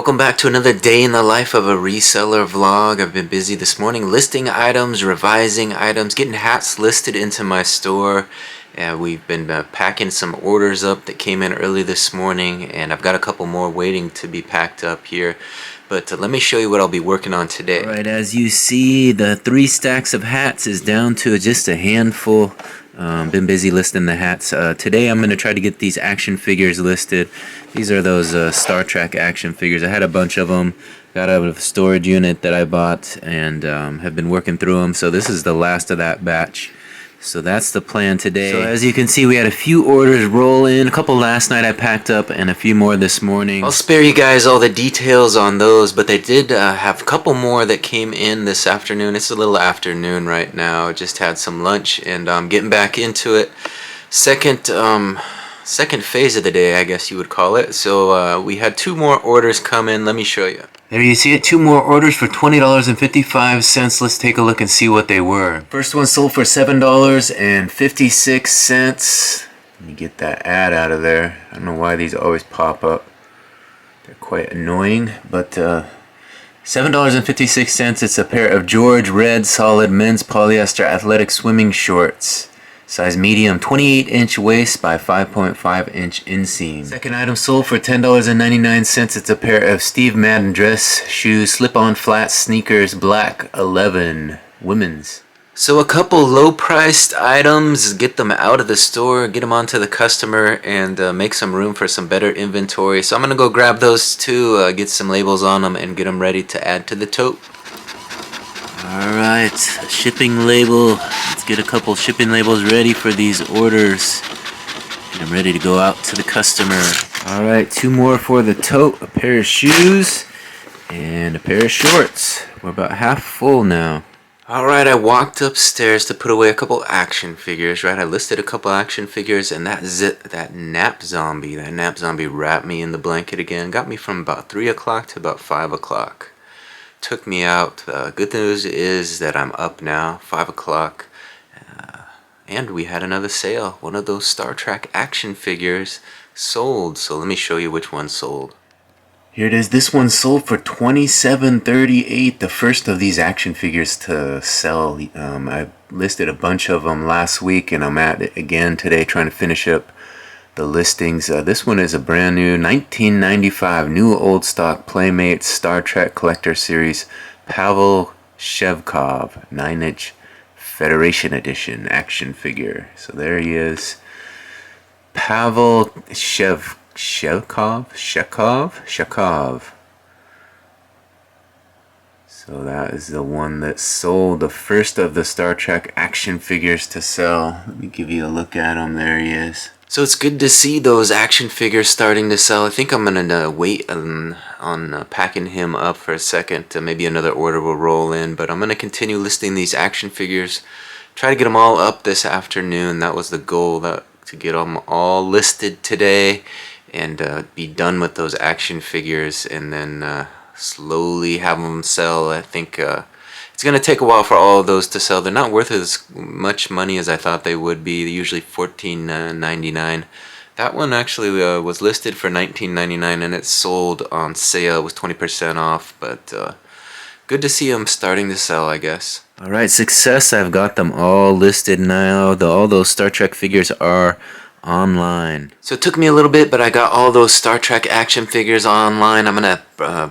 Welcome back to another day in the life of a reseller vlog. I've been busy this morning listing items, revising items, getting hats listed into my store. We've been packing some orders up that came in early this morning, and I've got a couple more waiting to be packed up here. But let me show you what I'll be working on today. Alright, as you see, the 3 stacks of hats is down to just a handful. Been busy listing the hats. Today I'm going to try to get these action figures listed. These are those Star Trek action figures. I had a bunch of them. Got out of a storage unit that I bought and have been working through them. So this is the last of that batch. So that's the plan today. So as you can see, we had a few orders roll in. A couple last night I packed up and a few more this morning. I'll spare you guys all the details on those, but they did have a couple more that came in this afternoon. It's a little afternoon right now. Just had some lunch and I'm getting back into it. Second phase of the day, I guess you would call it. So we had 2 more orders come in. Let me show you. There you see it, 2 more orders for $20.55. Let's take a look and see what they were. First one sold for $7.56. Let me get that ad out of there. I don't know why these always pop up. They're quite annoying, but $7.56. It's a pair of George Red Solid Men's Polyester Athletic Swimming Shorts. Size medium, 28-inch waist by 5.5-inch inseam. Second item sold for $10.99. It's a pair of Steve Madden dress shoes, slip-on flat sneakers, black 11, women's. So a couple low-priced items, get them out of the store, get them onto the customer, and make some room for some better inventory. So I'm going to go grab those 2, get some labels on them, and get them ready to add to the tote. Alright, shipping label. Let's get a couple shipping labels ready for these orders. Get them ready to go out to the customer. Alright, 2 more for the tote. A pair of shoes and a pair of shorts. We're about half full now. Alright, I walked upstairs to put away a couple action figures, right? I listed a couple action figures, and that nap zombie wrapped me in the blanket again. Got me from about 3 o'clock to about 5 o'clock. Took me out. Good news is that I'm up now, 5 o'clock, and we had another sale. One of those Star Trek action figures sold. So let me show you which one sold. Here it is. This one sold for $27.38. The first of these action figures to sell. I listed a bunch of them last week, and I'm at it again today trying to finish up the listings. This one is a brand new 1995 new old stock Playmates Star Trek Collector Series Pavel Shevkov 9-inch Federation Edition action figure. So there he is, Pavel Shevkov. So that is the one that sold, the first of the Star Trek action figures to sell. Let me give you a look at him. There he is. So it's good to see those action figures starting to sell. I think I'm going to wait on packing him up for a second. Maybe another order will roll in, but I'm going to continue listing these action figures. Try to get them all up this afternoon. That was the goal, to get them all listed today and be done with those action figures, and then slowly have them sell. I think it's going to take a while for all of those to sell. They're not worth as much money as I thought they would be. They're usually $14.99. That one actually was listed for $19.99, and it sold on sale. It was 20% off, but good to see them starting to sell, I guess. Alright, success. I've got them all listed now. All those Star Trek figures are online. So it took me a little bit, but I got all those Star Trek action figures online. I'm gonna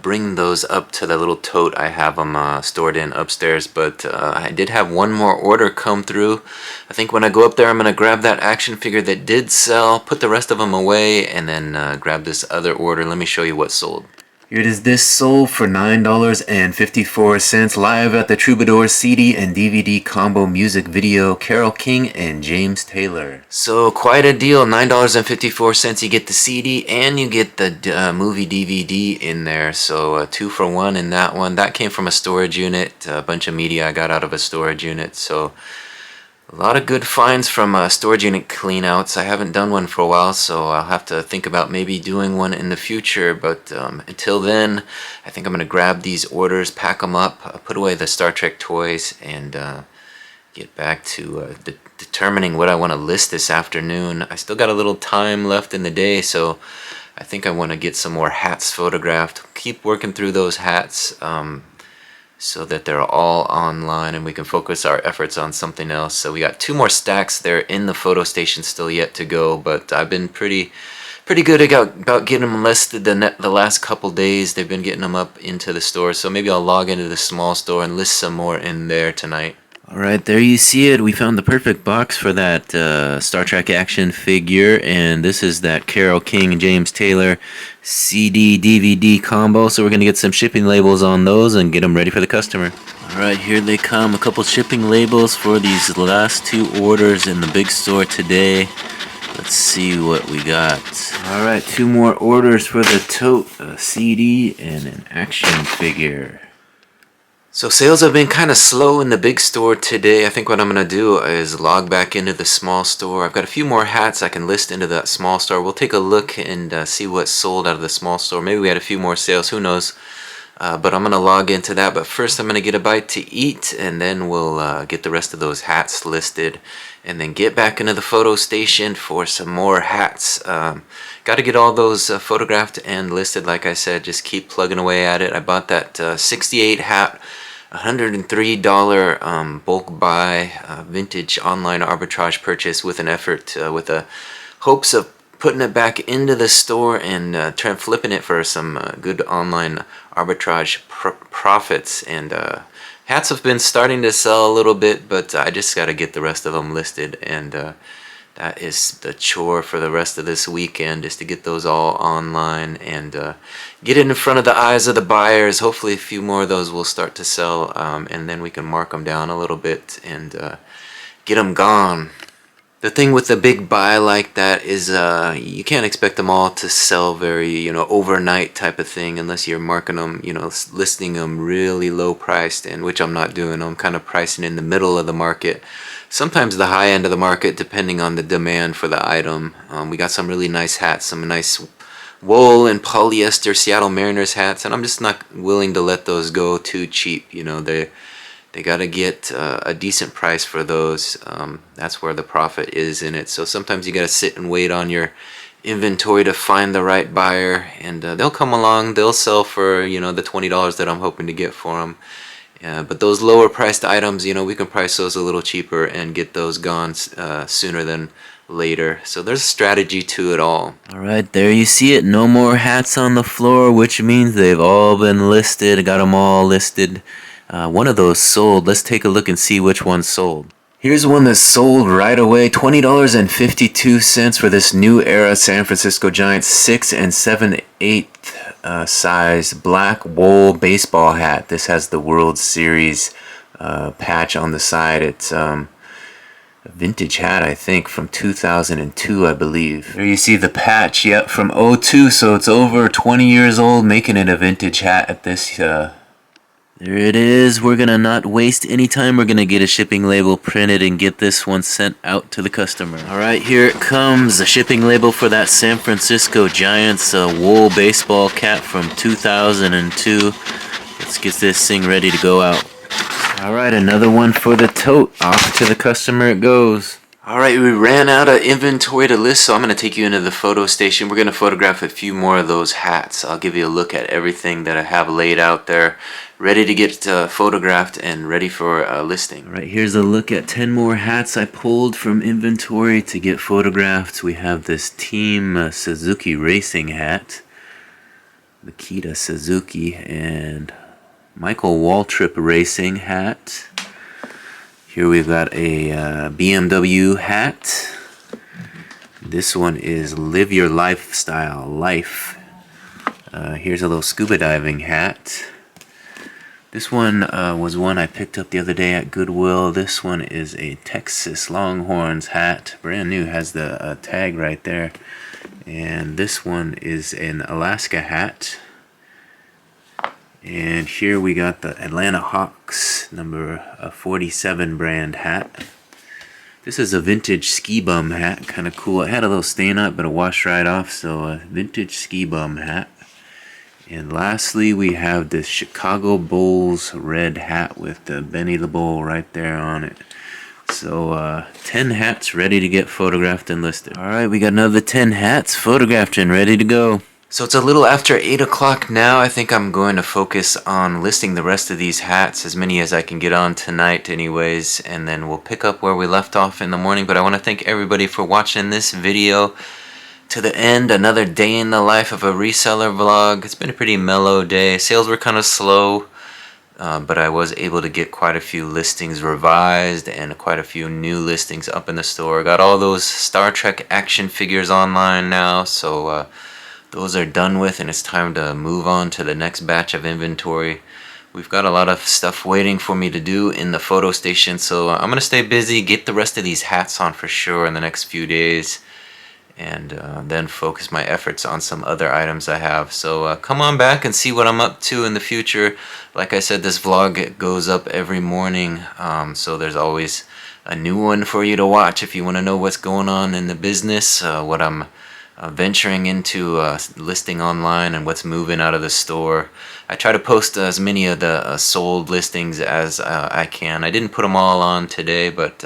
bring those up to the little tote I have them stored in upstairs, but I did have one more order come through. I think when I go up there, I'm gonna grab that action figure that did sell, put the rest of them away, and then grab this other order. Let me show you what sold. Here it is. This sold for $9.54 live at the Troubadour CD and DVD combo music video, Carole King and James Taylor. So quite a deal. $9.54. You get the CD and you get the movie DVD in there. So 2 for 1 in that one. That came from a storage unit. A bunch of media I got out of a storage unit. So a lot of good finds from storage unit cleanouts. I haven't done one for a while, so I'll have to think about maybe doing one in the future. But until then, I think I'm going to grab these orders, pack them up, put away the Star Trek toys, and get back to determining what I want to list this afternoon. I still got a little time left in the day, so I think I want to get some more hats photographed. Keep working through those hats so that they're all online and we can focus our efforts on something else. So we got 2 more stacks there in the photo station still yet to go, but I've been pretty good about getting them listed the last couple days. They've been getting them up into the store, so maybe I'll log into the small store and list some more in there tonight. Alright, there you see it. We found the perfect box for that Star Trek action figure, and this is that Carole King James Taylor CD DVD combo, so we're going to get some shipping labels on those and get them ready for the customer. Alright, here they come, a couple shipping labels for these last 2 orders in the big store today. Let's see what we got. Alright, 2 more orders for the tote, a CD and an action figure. So sales have been kind of slow in the big store today. I think what I'm going to do is log back into the small store. I've got a few more hats I can list into that small store. We'll take a look and see what's sold out of the small store. Maybe we had a few more sales, who knows. But I'm going to log into that. But first I'm going to get a bite to eat, and then we'll get the rest of those hats listed. And then get back into the photo station for some more hats. Got to get all those photographed and listed, like I said. Just keep plugging away at it. I bought that 68 hat, $103 bulk buy, vintage online arbitrage purchase with an effort, with the hopes of putting it back into the store and flipping it for some good online arbitrage profits. And hats have been starting to sell a little bit, but I just got to get the rest of them listed, and that is the chore for the rest of this weekend, is to get those all online and get it in front of the eyes of the buyers. Hopefully a few more of those will start to sell, and then we can mark them down a little bit and get them gone. The thing with a big buy like that is you can't expect them all to sell very, overnight type of thing, unless you're marking them, listing them really low priced, and which I'm not doing. I'm kind of pricing in the middle of the market. Sometimes the high end of the market, depending on the demand for the item. We got some really nice hats, some nice wool and polyester Seattle Mariners hats, and I'm just not willing to let those go too cheap. They got to get a decent price for those. That's where the profit is in it. So sometimes you got to sit and wait on your inventory to find the right buyer, and they'll come along. They'll sell for the $20 that I'm hoping to get for them. But those lower priced items, we can price those a little cheaper and get those gone sooner than later. So there's a strategy to it all. Alright, there you see it. No more hats on the floor, which means they've all been listed. I got them all listed. One of those sold. Let's take a look and see which one sold. Here's one that sold right away. $20.52 for this new era San Francisco Giants 6 7/8 size black wool baseball hat. This has the World Series patch on the side. It's a vintage hat, I think, from 2002, I believe. There you see the patch, yep, from '02, so it's over 20 years old, making it a vintage hat at this. There it is. We're gonna not waste any time. We're gonna get a shipping label printed and get this one sent out to the customer. Alright, here it comes. The shipping label for that San Francisco Giants wool baseball cap from 2002. Let's get this thing ready to go out. Alright, another one for the tote. Off to the customer it goes. Alright, we ran out of inventory to list, so I'm going to take you into the photo station. We're going to photograph a few more of those hats. I'll give you a look at everything that I have laid out there, ready to get photographed and ready for listing. Alright, here's a look at 10 more hats I pulled from inventory to get photographed. We have this Team Suzuki Racing hat, Nikita Suzuki, and Michael Waltrip Racing hat. Here we've got a BMW hat. This one is Live Your Lifestyle, Life. Here's a little scuba diving hat. This one was one I picked up the other day at Goodwill. This one is a Texas Longhorns hat. Brand new, has the tag right there. And this one is an Alaska hat. And here we got the Atlanta Hawks number 47 brand hat. This is a vintage ski bum hat, kind of cool. It had a little stain on it, but it washed right off, so a vintage ski bum hat. And lastly, we have this Chicago Bulls red hat with the Benny the Bull right there on it. So 10 hats ready to get photographed and listed. Alright, we got another 10 hats photographed and ready to go. So it's a little after 8 o'clock now. I think I'm going to focus on listing the rest of these hats, as many as I can get on tonight anyways, and then we'll pick up where we left off in the morning. But I want to thank everybody for watching this video to the end. Another day in the life of a reseller vlog. It's been a pretty mellow day. Sales were kind of slow. But I was able to get quite a few listings revised and quite a few new listings up in the store. Got all those Star Trek action figures online now, so those are done with, and it's time to move on to the next batch of inventory. We've got a lot of stuff waiting for me to do in the photo station, so I'm going to stay busy, get the rest of these hats on for sure in the next few days, and then focus my efforts on some other items I have. So come on back and see what I'm up to in the future. Like I said, this vlog goes up every morning, so there's always a new one for you to watch if you want to know what's going on in the business, what I'm venturing into listing online, and what's moving out of the store. I try to post as many of the sold listings as I can. I didn't put them all on today, but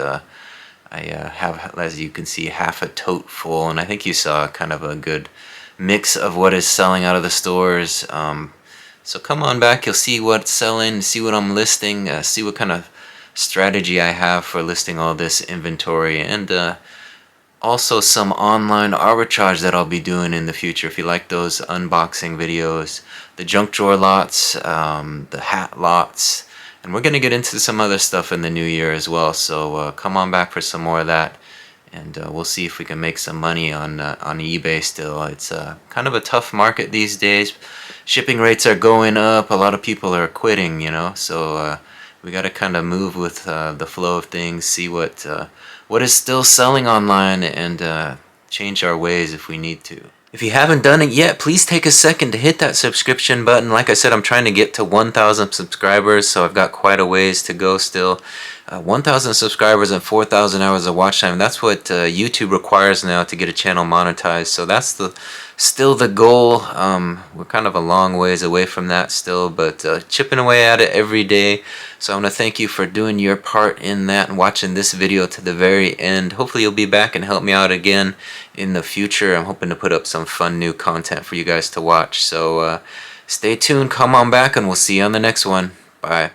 I have, as you can see, half a tote full, and I think you saw kind of a good mix of what is selling out of the stores. So come on back, you'll see what's selling, see what I'm listing, see what kind of strategy I have for listing all this inventory, and also some online arbitrage that I'll be doing in the future. If you like those unboxing videos, the junk drawer lots, the hat lots, and we're going to get into some other stuff in the new year as well, so come on back for some more of that, and we'll see if we can make some money on eBay still. It's kind of a tough market these days. Shipping rates are going up, a lot of people are quitting, you know, so we got to kind of move with the flow of things, see what is still selling online, and change our ways if we need to. If you haven't done it yet, please take a second to hit that subscription button. Like I said, I'm trying to get to 1,000 subscribers, so I've got quite a ways to go still. 1,000 subscribers and 4,000 hours of watch time. That's what YouTube requires now to get a channel monetized. So that's still the goal. We're kind of a long ways away from that still, but chipping away at it every day. So I want to thank you for doing your part in that and watching this video to the very end. Hopefully you'll be back and help me out again in the future. I'm hoping to put up some fun new content for you guys to watch. So stay tuned, come on back, and we'll see you on the next one. Bye.